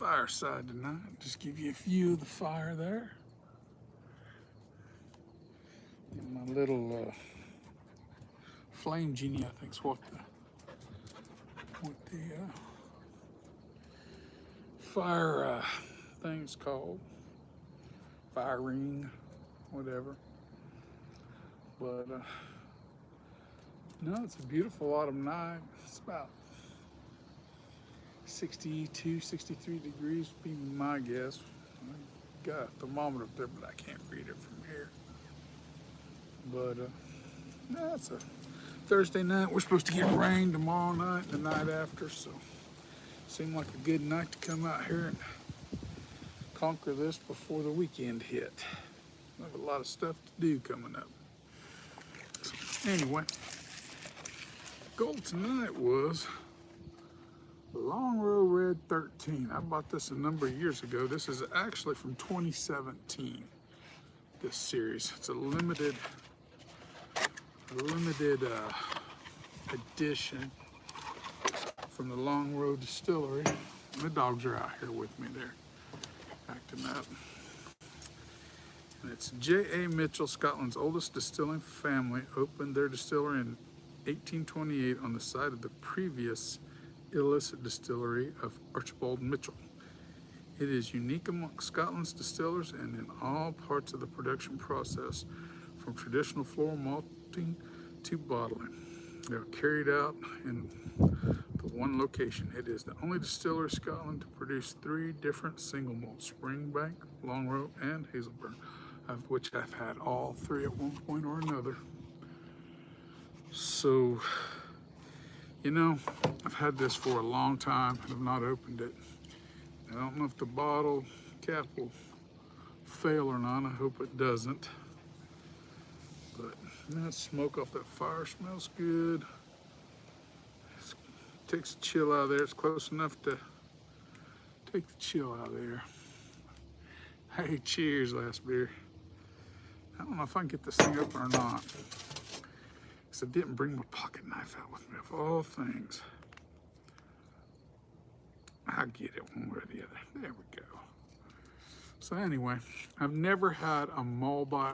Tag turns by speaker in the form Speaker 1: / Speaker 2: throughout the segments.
Speaker 1: Fireside tonight. Just give you a view of the fire there. And my little flame genie, I think is what the fire thing's called. Fire ring, whatever. But no, it's a beautiful autumn night. It's about 62, 63 degrees would be my guess. I got a thermometer up there, but I can't read it from here. But no, it's a Thursday night. We're supposed to get rain tomorrow night and the night after, so seemed like a good night to come out here and conquer this before the weekend hit. I have a lot of stuff to do coming up. So anyway, goal tonight was Longrow Red 13. I bought this a number of years ago. This is actually from 2017, this series. It's a limited edition from the Longrow Distillery. The dogs are out here with me. They're acting up. And it's J.A. Mitchell, Scotland's oldest distilling family, opened their distillery in 1828 on the site of the previous illicit distillery of Archibald Mitchell. It is unique among Scotland's distillers and in all parts of the production process, from traditional floral malting to bottling. They are carried out in the one location. It is the only distillery in Scotland to produce 3 different single malt: Springbank, Longrow, and Hazelburn, of which I've had all 3 at one point or another. So, you know, I've had this for a long time and have not opened it. I don't know if the bottle cap will fail or not. I hope it doesn't. But that smoke off that fire smells good. Takes the chill out of there. It's close enough to take the chill out of there. Hey, cheers, last beer. I don't know if I can get this thing open or not, because I didn't bring my pocket knife out with me, of all things. I'll get it one way or the other. There we go. So anyway, I've never had a Malbec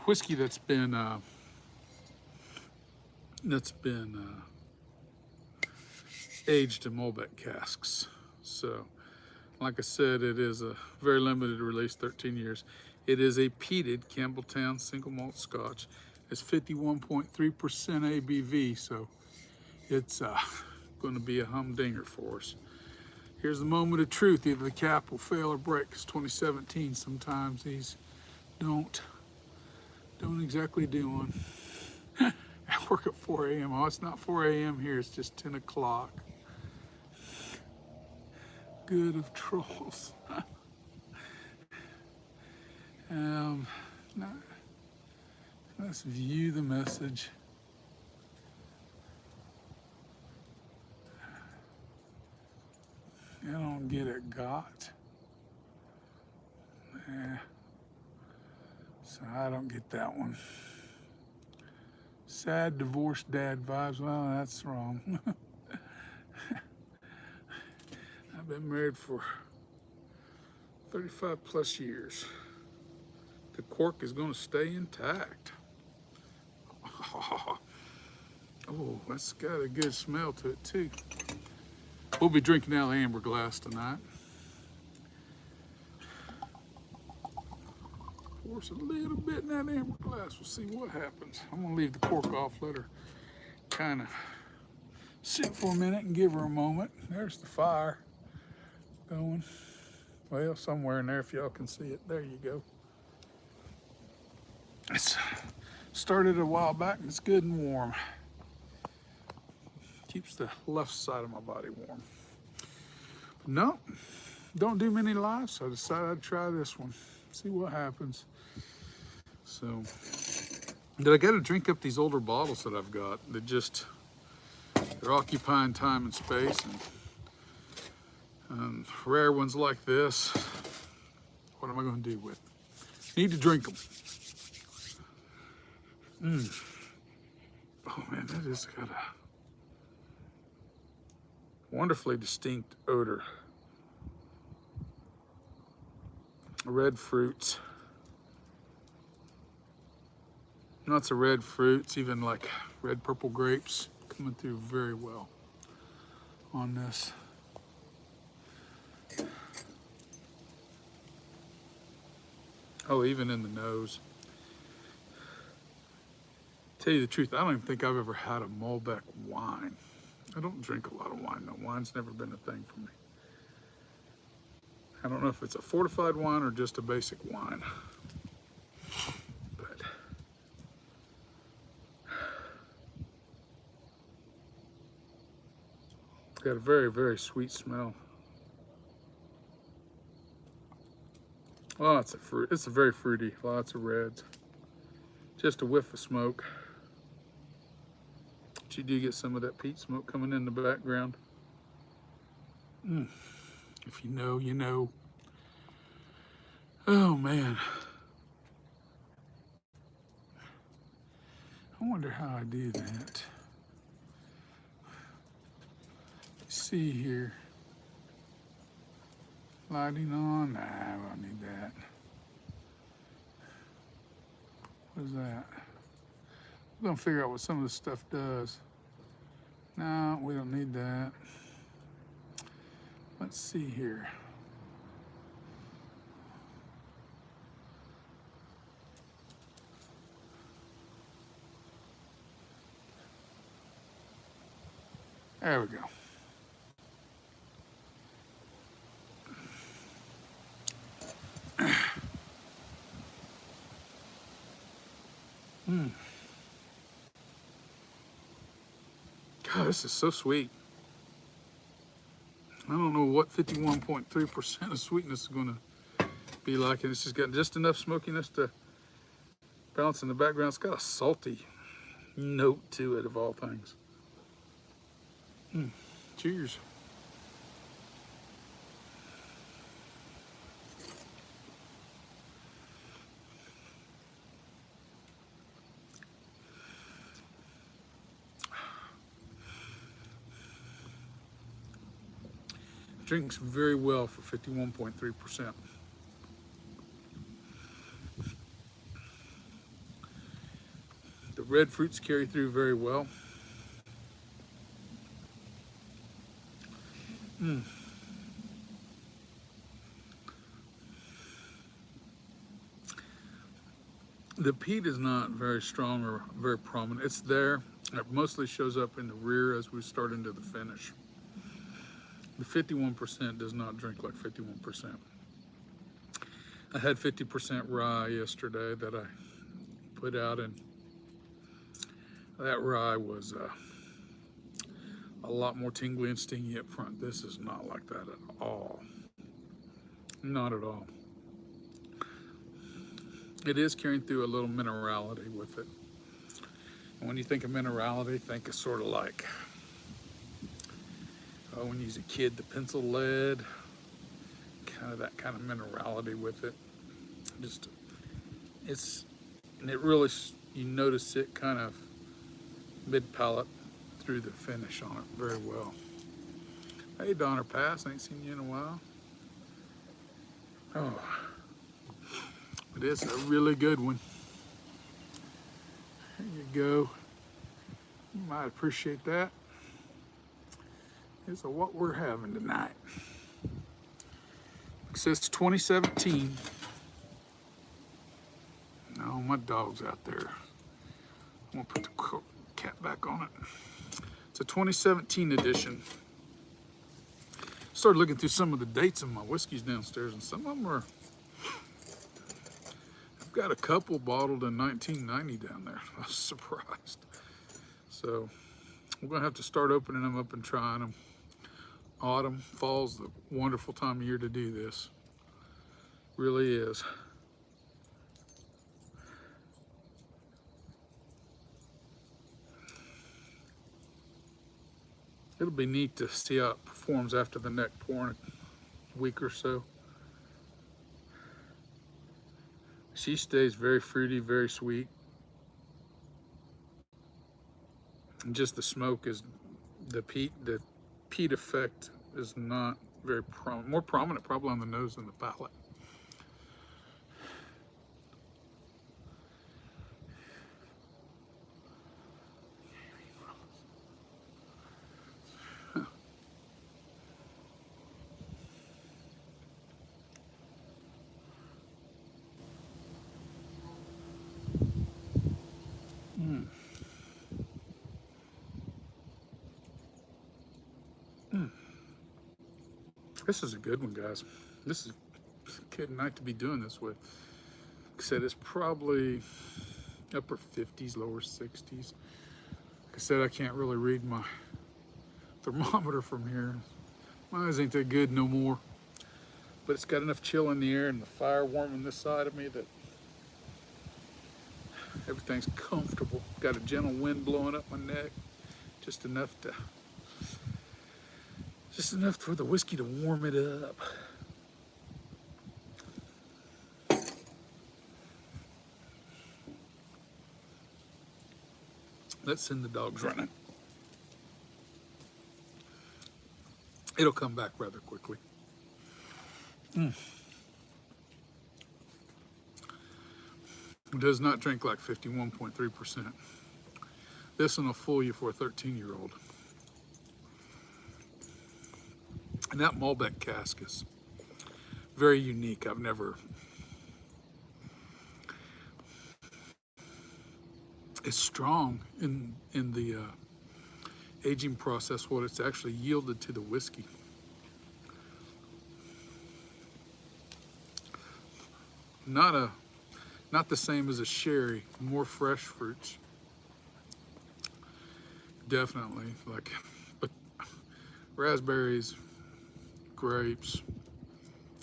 Speaker 1: whiskey that's been aged in Malbec casks. So, like I said, it is a very limited release, 13 years. It is a peated Campbelltown Single Malt Scotch. It's 51.3% ABV, so it's going to be a humdinger for us. Here's the moment of truth. Either the cap will fail or break, because 2017, sometimes these don't exactly do one. I work at 4 a.m. Oh, it's not 4 a.m. here, it's just 10 o'clock. Good of trolls. Let's view the message. I don't get it, got. So I don't get that one. Sad divorced dad vibes. Well, that's wrong. I've been married for 35 plus years. The cork is going to stay intact. Oh, that's got a good smell to it too. We'll be drinking out of the amber glass tonight. Pour us a little bit in that amber glass. We'll see what happens. I'm gonna leave the cork off, let her kind of sit for a minute and give her a moment. There's the fire going. Well, somewhere in there, if y'all can see it. There you go. It's started a while back and it's good and warm. Keeps the left side of my body warm. But no, don't do many lives, so I decided I'd try this one. See what happens. So, I got to drink up these older bottles that I've got. They're occupying time and space, and rare ones like this, what am I going to do with? Need to drink them. Oh man, that has got a wonderfully distinct odor. Red fruits. Lots of red fruits, even like red purple grapes coming through very well on this. Oh, even in the nose. Tell you the truth, I don't even think I've ever had a Malbec wine. I don't drink a lot of wine. No, wine's never been a thing for me. I don't know if it's a fortified wine or just a basic wine. But it's got a very, very sweet smell. Lots of fruit. It's very fruity. Lots of reds. Just a whiff of smoke. But you do get some of that peat smoke coming in the background. If you know, you know. Oh man. I wonder how I do that. Let's see here. Lighting on? Nah, I don't need that. What is that? We're gonna figure out what some of this stuff does. No, we don't need that. Let's see here. There we go. God, this is so sweet. I don't know what 51.3% of sweetness is going to be like, and it's just got just enough smokiness to balance in the background. It's got a salty note to it, of all things. Cheers. Drinks very well for 51.3%. The red fruits carry through very well. The peat is not very strong or very prominent. It's there. It mostly shows up in the rear as we start into the finish. The 51% does not drink like 51%. I had 50% rye yesterday that I put out, and that rye was a lot more tingly and stingy up front. This is not like that at all. Not at all. It is carrying through a little minerality with it. And when you think of minerality, think of sort of like when you was a kid, the pencil lead, kind of that kind of minerality with it. Just, and it really, you notice it kind of mid-palate through the finish on it very well. Hey, Donner Pass, ain't seen you in a while. Oh, it is a really good one. There you go. You might appreciate that. It's what we're having tonight. It says 2017. No, my dog's out there. I'm gonna put the cat back on it. It's a 2017 edition. Started looking through some of the dates of my whiskeys downstairs, and some of them are, I've got a couple bottled in 1990 down there. I was surprised. So we're gonna have to start opening them up and trying them. Autumn, fall's the wonderful time of year to do this. Really is. It'll be neat to see how it performs after the neck pour in a week or so. She stays very fruity, very sweet. And just the smoke is, the peat effect is not very more prominent probably on the nose than the palate. This is a good one, guys. This is a good night to be doing this with. Like I said, it's probably upper 50s, lower 60s. Like I said, I can't really read my thermometer from here. My eyes ain't that good no more. But it's got enough chill in the air and the fire warming this side of me that everything's comfortable. Got a gentle wind blowing up my neck, just enough for the whiskey to warm it up. Let's send the dogs running. It'll come back rather quickly. It does not drink like 51.3%. This one will fool you for a 13-year-old. And that Malbec cask is very unique. I've never... It's strong in the aging process, what it's actually yielded to the whiskey. Not the same as a sherry, more fresh fruits. Definitely, but raspberries, grapes,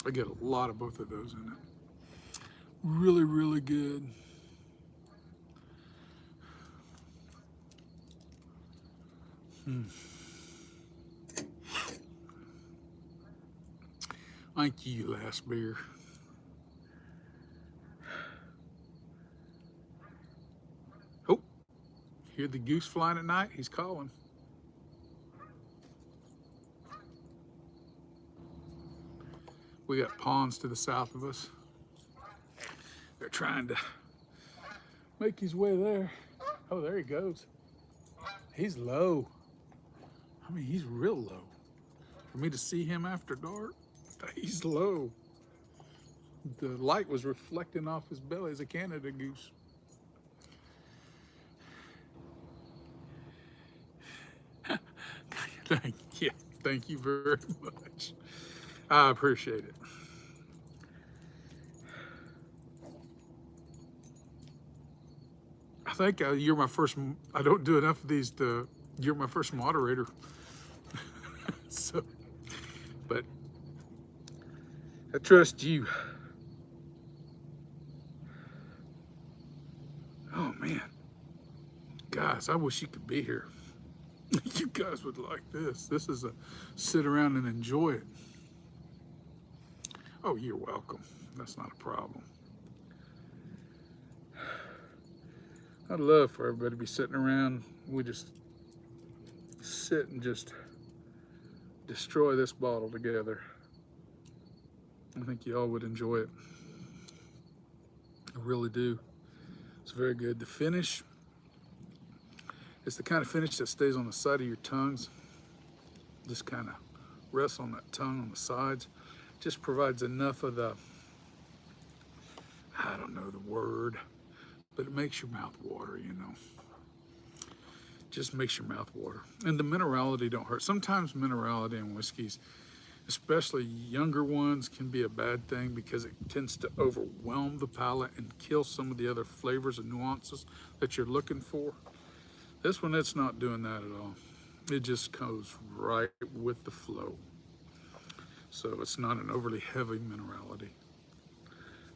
Speaker 1: I get a lot of both of those in it. Really, really good. Thank you, last beer. Oh, hear the goose flying at night? He's calling. We got ponds to the south of us. They're trying to make his way there. Oh, there he goes. He's low. I mean, he's real low. For me to see him after dark, he's low. The light was reflecting off his belly as a Canada goose. Thank you very much. I appreciate it. I think you're my first, I don't do enough of these you're my first moderator. So, but I trust you. Oh man, guys, I wish you could be here. You guys would like this. This is a sit around and enjoy it. Oh, you're welcome. That's not a problem. I'd love for everybody to be sitting around. We just sit and just destroy this bottle together. I think you all would enjoy it. I really do. It's very good. The finish, it's the kind of finish that stays on the side of your tongues. Just kind of rests on that tongue on the sides. Just provides enough of the, I don't know the word, but it makes your mouth water, you know. Just makes your mouth water. And the minerality don't hurt. Sometimes minerality in whiskeys, especially younger ones, can be a bad thing because it tends to overwhelm the palate and kill some of the other flavors and nuances that you're looking for. This one, it's not doing that at all. It just goes right with the flow. So it's not an overly heavy minerality,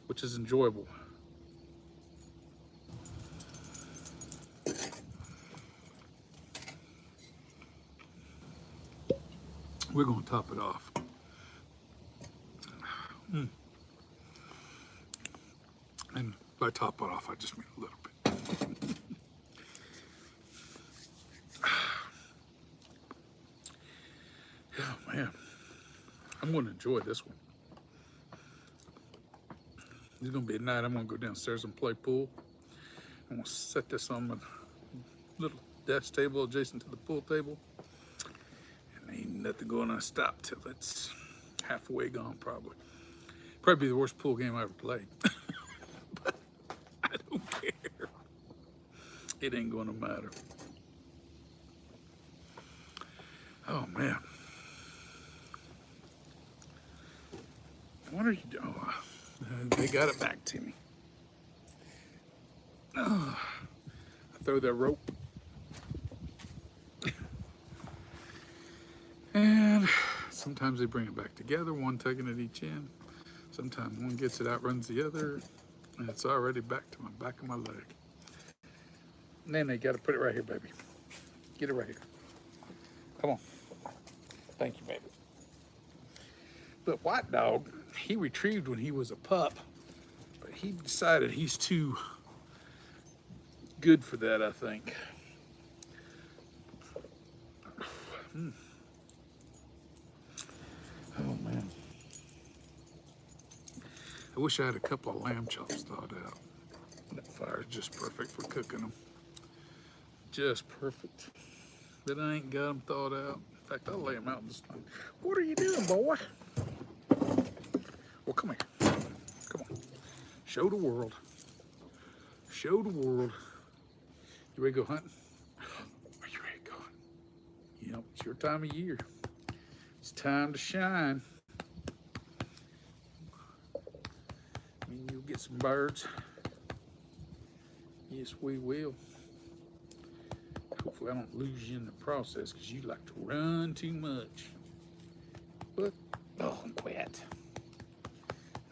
Speaker 1: which is enjoyable. We're going to top it off. And by top it off, I just mean a little bit. Oh man, I'm going to enjoy this one. It's going to be a night I'm going to go downstairs and play pool. I'm going to set this on my little desk table adjacent to the pool table. And ain't nothing going to stop till it's halfway gone probably. Probably be the worst pool game I ever played. But I don't care. It ain't going to matter. Oh man. What are you doing? Oh, they got it back to me. Oh, I throw that rope. And sometimes they bring it back together, one tugging at each end. Sometimes one gets it out, runs the other, and it's already back to my back of my leg. And then they got to put it right here, baby. Get it right here. Come on. Thank you, baby. But White Dog, he retrieved when he was a pup, but he decided he's too good for that, I think. Oh man. I wish I had a couple of lamb chops thawed out. That fire's just perfect for cooking them. Just perfect. But I ain't got them thawed out. In fact, I'll lay them out this time. What are you doing, boy? Well, come here. Come on. Show the world. Show the world. You ready to go hunting? Are you ready to go hunting? Yep, it's your time of year. It's time to shine. I mean, you'll get some birds. Yes, we will. Hopefully I don't lose you in the process because you like to run too much. But, oh, quit.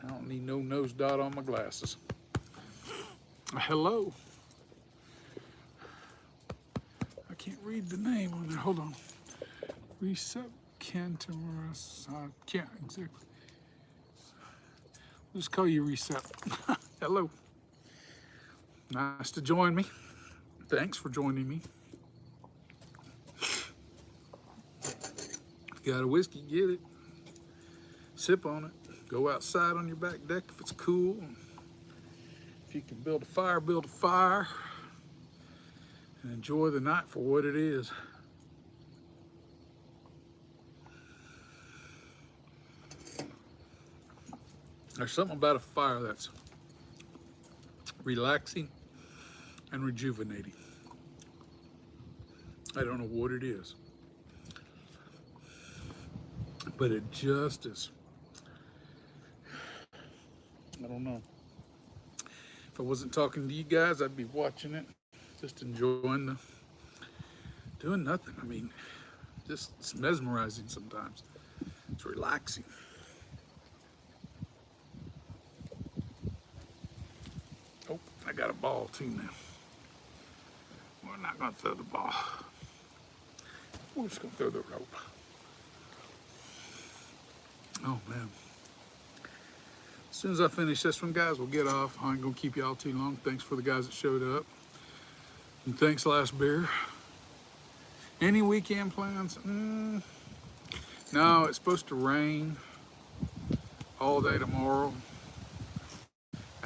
Speaker 1: I don't need no nose dot on my glasses. Hello. I can't read the name on there. Hold on. Recep Cantamus. I can't exactly. We'll just call you Recep. Hello. Nice to join me. Thanks for joining me. If you got a whiskey, get it. Sip on it. Go outside on your back deck if it's cool. If you can build a fire, and enjoy the night for what it is. There's something about a fire that's relaxing and rejuvenating. I don't know what it is, but it just is. I don't know. If I wasn't talking to you guys, I'd be watching it, just enjoying doing nothing. I mean, just it's mesmerizing sometimes. It's relaxing. Oh, I got a ball too now. We're not gonna throw the ball. We're just gonna throw the rope. Oh man. As soon as I finish this one, guys, we'll get off. I ain't gonna keep y'all too long. Thanks for the guys that showed up. And thanks, Last Beer. Any weekend plans? No, it's supposed to rain all day tomorrow.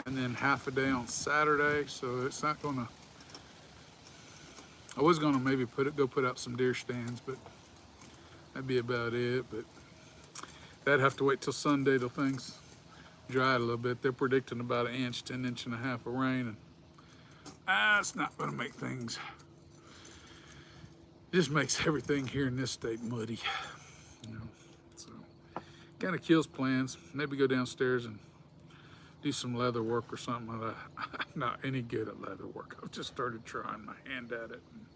Speaker 1: And then half a day on Saturday, so it's not gonna. I was gonna maybe go put out some deer stands, but that'd be about it. But that'd have to wait till Sunday till things dry a little bit. They're predicting about an inch to an inch and a half of rain, and it's not gonna make things. It just makes everything here in this state muddy, you know. So kind of kills plans. Maybe go downstairs and do some leather work or something. I'm not any good at leather work. I've just started trying my hand at it. And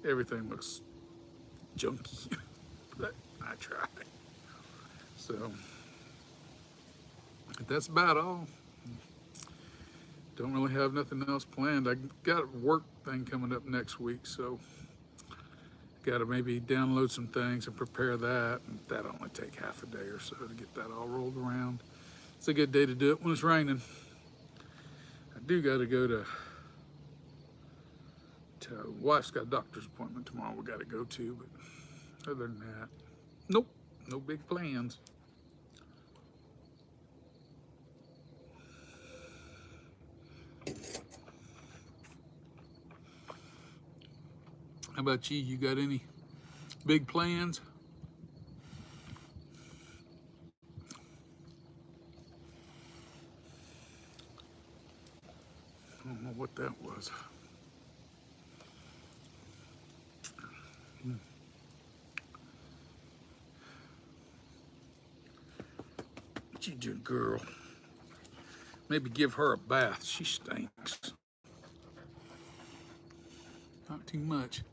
Speaker 1: everything looks junky, but I try. So that's about all. Don't really have nothing else planned. I got a work thing coming up next week, so got to maybe download some things and prepare that. And that'll only take half a day or so to get that all rolled around. It's a good day to do it when it's raining. I do got to go to wife's got a doctor's appointment tomorrow we got to go to, but Other than that, nope, no big plans. How about you? You got any big plans? I don't know what that was. What you do, girl? Maybe give her a bath. She stinks. Not too much.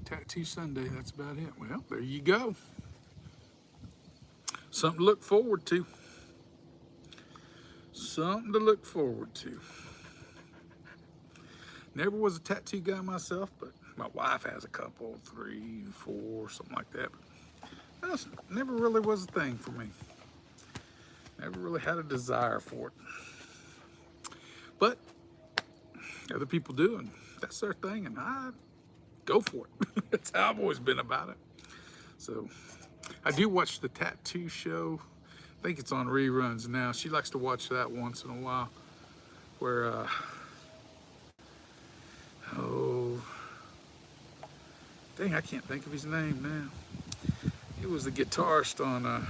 Speaker 1: Tattoo Sunday, that's about it. Well, there you go. Something to look forward to. Something to look forward to. Never was a tattoo guy myself, but my wife has a couple, 3, 4, something like that. That never really was a thing for me. Never really had a desire for it. But other people do, and that's their thing, and I go for it. That's how I've always been about it. So I do watch the tattoo show. I think it's on reruns now. She likes to watch that once in a while, where oh dang, I can't think of his name now. He was the guitarist on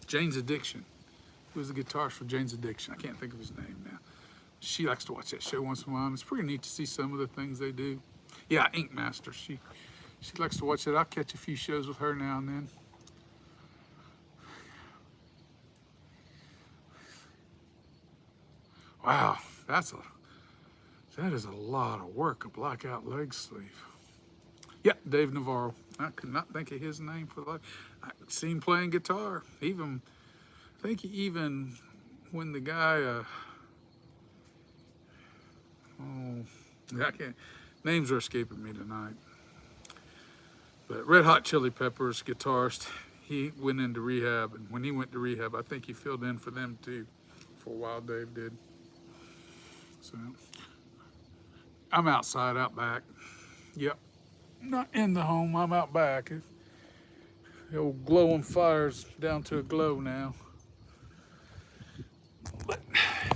Speaker 1: Jane's Addiction. He was the guitarist for Jane's Addiction. I can't think of his name now. She likes to watch that show once in a while. And it's pretty neat to see some of the things they do. Yeah, Ink Master. She likes to watch that. I'll catch a few shows with her now and then. Wow, that is a lot of work, a blackout leg sleeve. Yeah, Dave Navarro. I could not think of his name for life. I seen him playing guitar. I think even when the guy, I can't, names are escaping me tonight. But Red Hot Chili Peppers guitarist, he went into rehab, and when he went to rehab, I think he filled in for them too, for a while. Dave did. So I'm outside, out back. Yep, not in the home. I'm out back. The old glowing fire's down to a glow now. But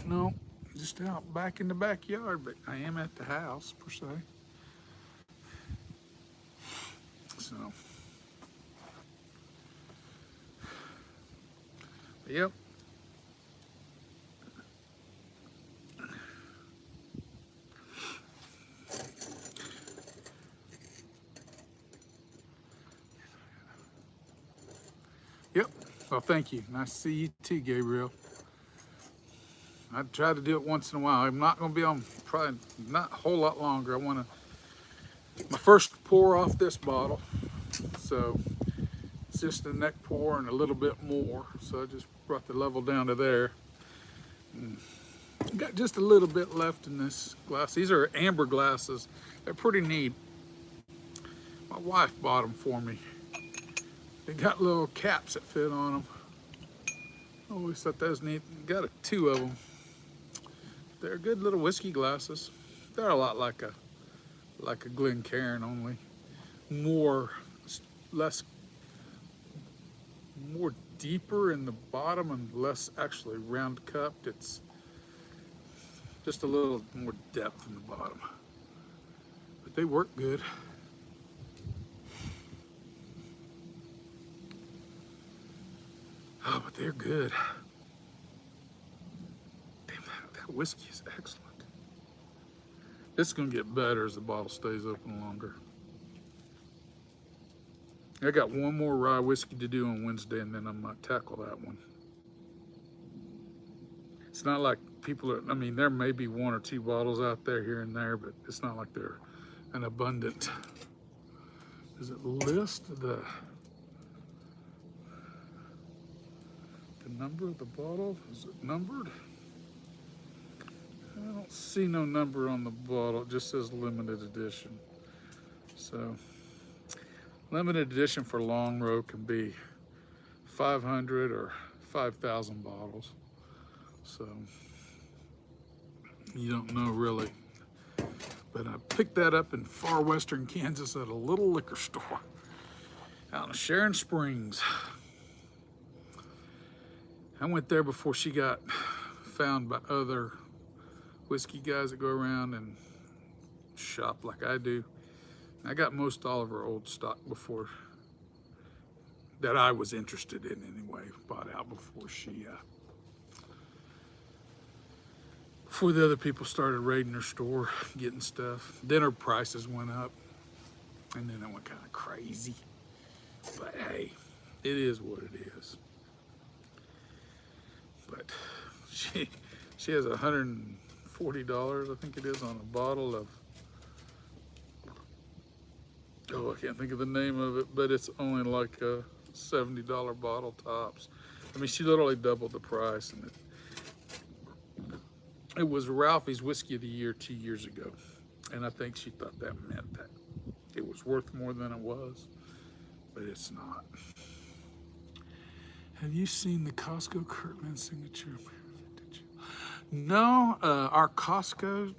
Speaker 1: no, just out back in the backyard. But I am at the house per se. So, yep. Yep. Well, thank you. Nice to see you too, Gabriel. I try to do it once in a while. I'm not going to be on probably not a whole lot longer. I want to, my first pour off this bottle. So it's just a neck pour and a little bit more. So I just brought the level down to there. Got just a little bit left in this glass. These are amber glasses. They're pretty neat. My wife bought them for me. They got little caps that fit on them. I always thought that was neat. Got 2 of them. They're good little whiskey glasses. They're a lot like a Glencairn, only more deeper in the bottom and less actually round cupped. It's just a little more depth in the bottom. But they work good. Oh, but they're good. Damn, that whiskey is excellent. It's gonna get better as the bottle stays open longer. I got one more rye whiskey to do on Wednesday, and then I might tackle that one. It's not like people are, I mean, there may be 1 or 2 bottles out there here and there, but it's not like they're an abundant. Does it list the number of the bottle? Is it numbered? I don't see no number on the bottle. It just says limited edition. So limited edition for Longrow can be 500 or 5,000 bottles. So you don't know really But I picked that up in far western Kansas at a little liquor store out in Sharon Springs. I went there before she got found by other whiskey guys that go around and shop like I do. I got most all of her old stock before, that I was interested in anyway, bought out before before the other people started raiding her store, getting stuff. Then her prices went up, and then it went kind of crazy. But hey, it is what it is. But she has $140, I think it is, on a bottle of, oh, I can't think of the name of it, but it's only like a $70 bottle tops. I mean, she literally doubled the price, and it was Ralphie's Whiskey of the Year 2 years ago, and I think she thought that meant that it was worth more than it was, but it's not. Have you seen the Costco Kirkland signature? No, our Costco,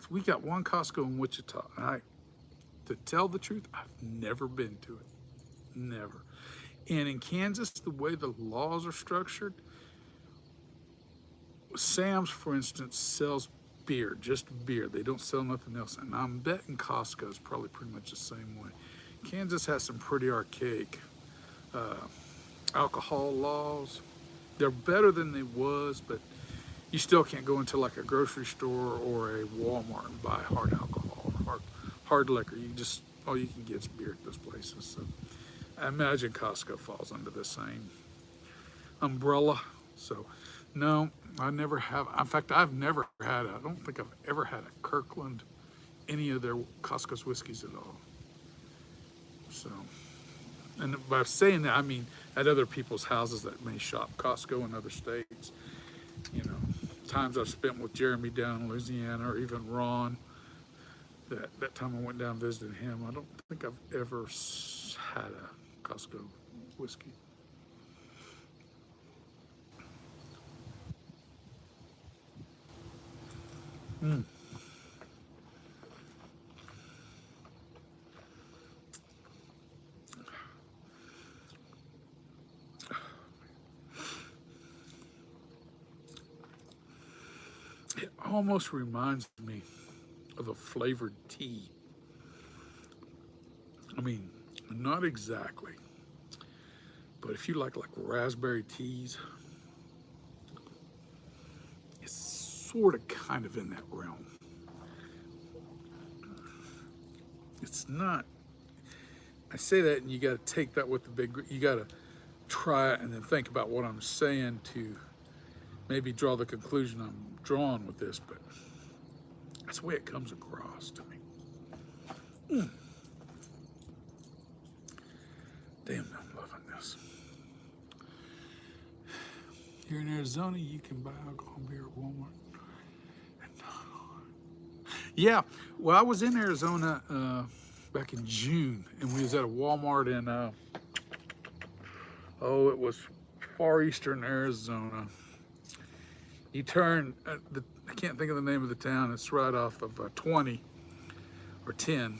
Speaker 1: we got one Costco in Wichita. To tell the truth, I've never been to it, never. And in Kansas, the way the laws are structured, Sam's, for instance, sells beer, just beer. They don't sell nothing else. And I'm betting Costco is probably pretty much the same way. Kansas has some pretty archaic alcohol laws. They're better than they was, but you still can't go into like a grocery store or a Walmart and buy hard alcohol or hard liquor. All you can get is beer at those places. So I imagine Costco falls under the same umbrella. So no, I never have. In fact, I don't think I've ever had a Kirkland, any of their Costco's whiskeys at all. So, and by saying that, I mean at other people's houses that may shop Costco in other states. You know, times I've spent with Jeremy down in Louisiana, or even Ron. That time I went down and visited him, I don't think I've ever had a Costco whiskey. Mm. It almost reminds me of a flavored tea. I mean, not exactly, but if you like raspberry teas, it's sort of kind of in that realm. It's not, I say that and you got to take that with you got to try it and then think about what I'm saying to maybe draw the conclusion I'm drawing with this, but that's the way it comes across to me. Damn, I'm loving this. Here in Arizona, you can buy alcohol beer at Walmart. Yeah, well, I was in Arizona back in June, and we was at a Walmart in, it was far eastern Arizona. You turn, I can't think of the name of the town, it's right off of 20 or 10.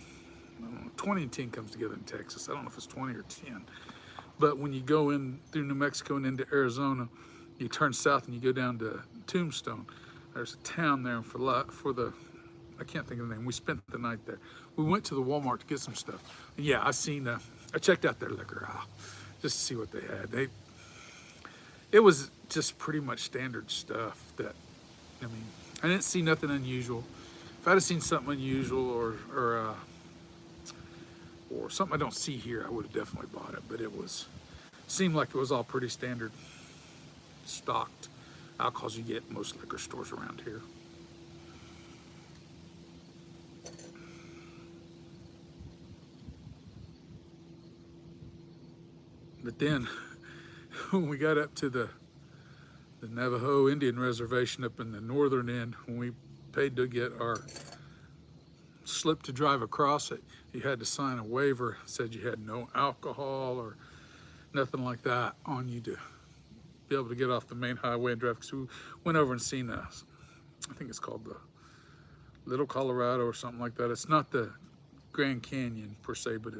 Speaker 1: 20 and 10 comes together in Texas. I don't know if it's 20 or 10. But when you go in through New Mexico and into Arizona, you turn south and you go down to Tombstone. There's a town there for the, I can't think of the name. We spent the night there. We went to the Walmart to get some stuff. And yeah, I checked out their liquor aisle just to see what they had. It was just pretty much standard stuff that, I mean, I didn't see nothing unusual. If I'd have seen something unusual or something I don't see here, I would have definitely bought it. But seemed like it was all pretty standard stocked alcohols you get in most liquor stores around here. But then when we got up to the Navajo Indian Reservation up in the northern end, when we paid to get our slip to drive across it, you had to sign a waiver that said you had no alcohol or nothing like that on you to be able to get off the main highway and drive. Because we went over and seen I think it's called the Little Colorado or something like that. It's not the Grand Canyon per se, but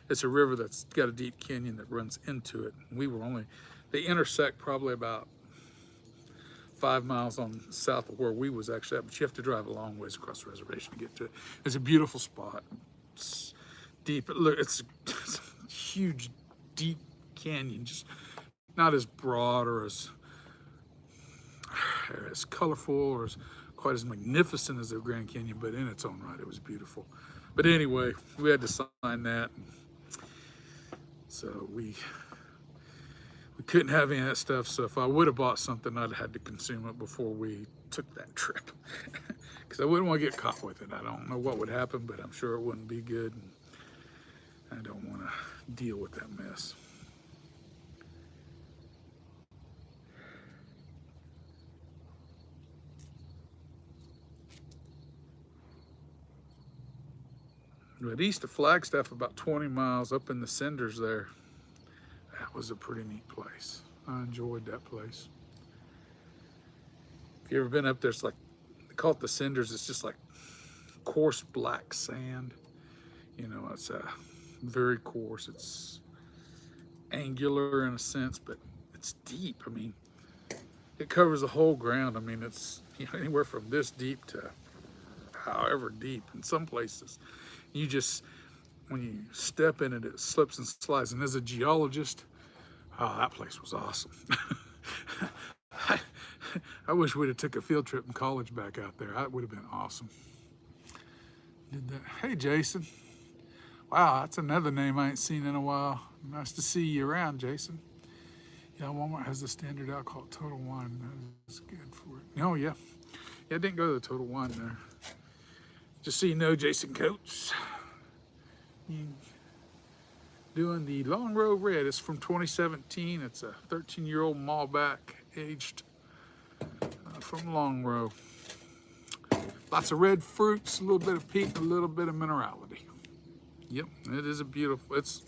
Speaker 1: it's a river that's got a deep canyon that runs into it. They intersect probably about 5 miles on south of where we was actually at, but you have to drive a long ways across the reservation to get to it. It's a beautiful spot. It's deep. It's a huge, deep canyon, just not as broad or as colorful or as quite as magnificent as the Grand Canyon, but in its own right, it was beautiful. But anyway, we had to sign that, so we couldn't have any of that stuff. So if I would have bought something, I'd have had to consume it before we took that trip, because I wouldn't want to get caught with it. I don't know what would happen, but I'm sure it wouldn't be good. And I don't want to deal with that mess. But east of Flagstaff, about 20 miles up in the cinders there, that was a pretty neat place. I enjoyed that place. If you've ever been up there, it's like, they call it the cinders. It's just like coarse black sand. You know, it's very coarse. It's angular in a sense, but it's deep. I mean, it covers the whole ground. I mean, it's, you know, anywhere from this deep to however deep in some places. You just, when you step in it, it slips and slides. And as a geologist, oh, that place was awesome. I wish we'd have took a field trip in college back out there. That would have been awesome. Did that. Hey, Jason. Wow, that's another name I ain't seen in a while. Nice to see you around, Jason. Yeah, Walmart has the standard alcohol Total Wine. That is good for it. Oh, yeah. Yeah, I didn't go to the Total Wine there. Just so you know, Jason Coates, doing the Longrow Red. It's from 2017. It's a 13-year-old Malbec aged from Longrow. Lots of red fruits, a little bit of peat, and a little bit of minerality. Yep, it is a beautiful. It's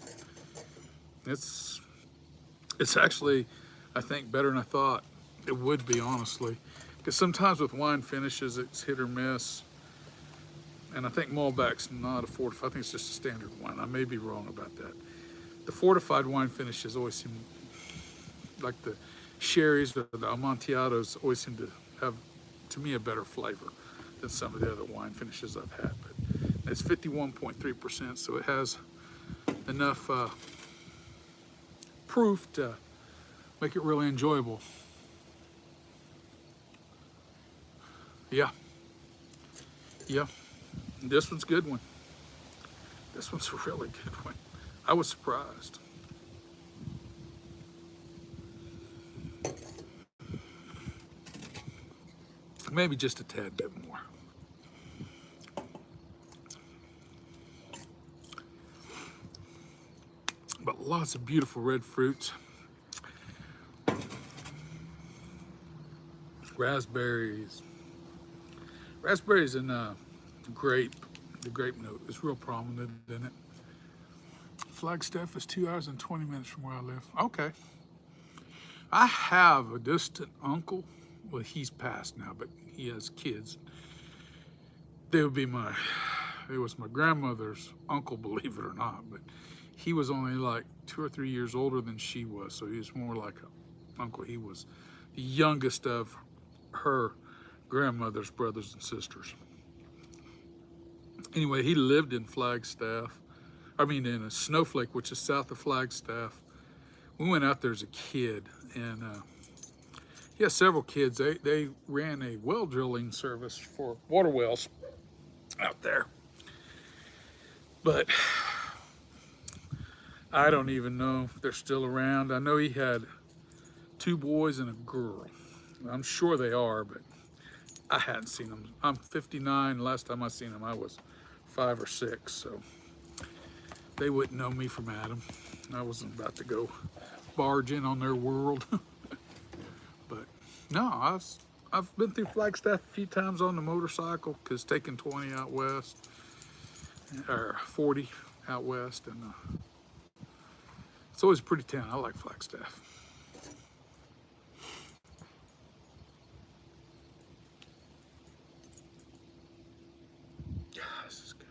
Speaker 1: actually, I think, better than I thought it would be, honestly. Because sometimes with wine finishes, it's hit or miss. And I think Malbec's not a fortified. I think it's just a standard wine. I may be wrong about that. The fortified wine finishes always seem like the sherries or the Amontillado always seem to have, to me, a better flavor than some of the other wine finishes I've had. But it's 51.3%, so it has enough proof to make it really enjoyable. Yeah. This one's a good one. This one's a really good one. I was surprised. Maybe just a tad bit more. But lots of beautiful red fruits. Raspberries. Raspberries and grape. The grape note is real prominent in it. Flagstaff is 2 hours and 20 minutes from where I live. Okay. I have a distant uncle. Well, he's passed now, but he has kids. It was my grandmother's uncle, believe it or not, but he was only like 2 or 3 years older than she was, so he was more like an uncle. He was the youngest of her grandmother's brothers and sisters. Anyway, he lived in Flagstaff. In a Snowflake, which is south of Flagstaff. We went out there as a kid, and he has several kids. They ran a well drilling service for water wells out there. But I don't even know if they're still around. I know he had 2 boys and a girl. I'm sure they are, but I hadn't seen them. I'm 59. Last time I seen them, I was 5 or 6, so they wouldn't know me from Adam. I wasn't about to go barge in on their world. But no, I've been through Flagstaff a few times on the motorcycle, because taking 20 out west, or 40 out west, and it's always a pretty town. I like Flagstaff. This is good.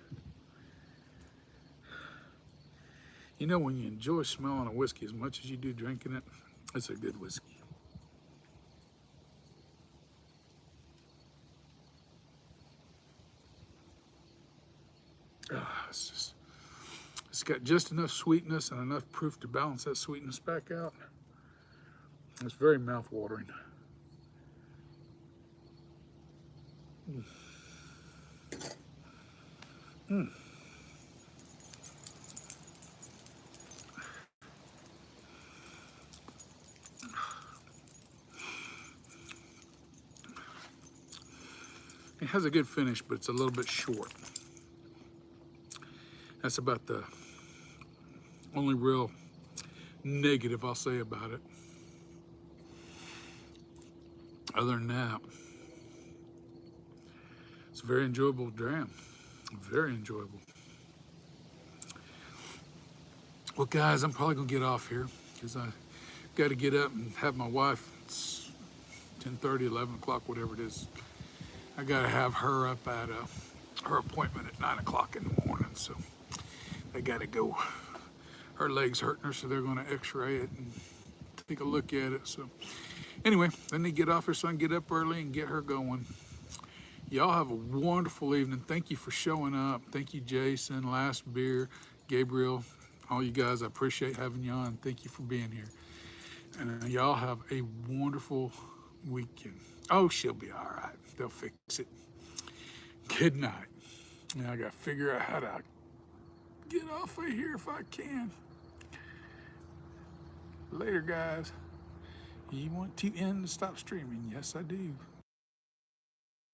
Speaker 1: You know, when you enjoy smelling a whiskey as much as you do drinking it, it's a good whiskey. It's got just enough sweetness and enough proof to balance that sweetness back out. It's very mouth-watering. It has a good finish, but it's a little bit short. That's about the only real negative I'll say about it. Other than that, it's a very enjoyable dram. Very enjoyable. Well, guys, I'm probably gonna get off here because I got to get up and have my wife. It's 10:30, 11 o'clock, whatever it is. I got to have her up at her appointment at 9 o'clock in the morning. So I got to go. Her leg's hurting her, so they're going to x-ray it and take a look at it. So anyway, I need to get off here so I can get up early and get her going. Y'all have a wonderful evening. Thank you for showing up. Thank you, Jason, Last Beer, Gabriel, all you guys. I appreciate having you on. Thank you for being here. And y'all have a wonderful weekend. Oh, she'll be all right. They'll fix it. Good night. Now I got to figure out how to get off of here if I can. Later, guys. You want to end and stop streaming? Yes, I do.